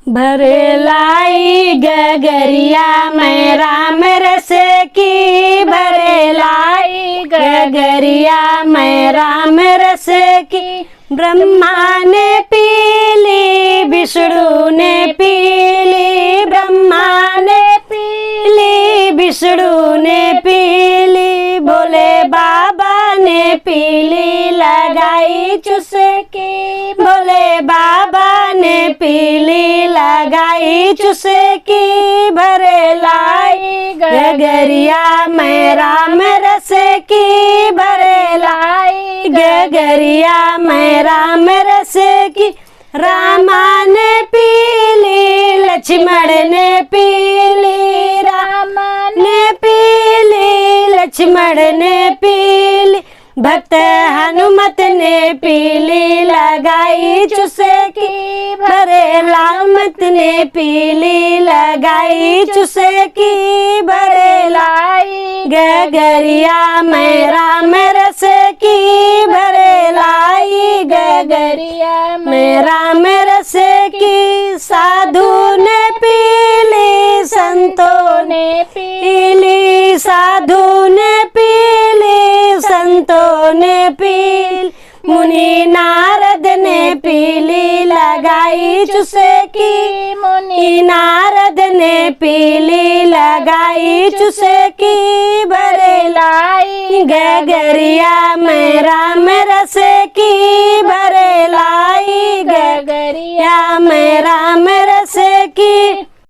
भरे लाई गगरिया मैं राम रस की, भरे लाई गगरिया मैं राम रस की। ब्रह्मा ने पीली विष्णु ने पीली, ब्रह्मा ने पीली विष्णु ने पीली, भोले बाबा ने पीली लगाई चुस्की, भोले बाबा ने पीली लगाई चुस्की। भरे लाई गगरिया मैं राम रस की, भरे लाई गगरिया मैं राम रस की। रामा ने पीली लक्ष्मण ने पीली, रामा ने पीली लक्ष्मण ने पीली, भक्त हनुमत ने पीली लगाई चुस्की, भरे लामत ने पीली लगाई चुस्की। भरे लाई गगरिया मैं राम रस की, भरे लाई गगरिया मैं राम रस की। साधु ने पीली संतों ने पीली, साधु ने पीली संतों ने पीली, मुनि नारद ने पीली लगाई चुस्की, मुनि नारद ने पीली लगाई चुस्की। भरे लाई गगरिया मैं राम रस की, भरे लाई गगरिया मैं राम रस की।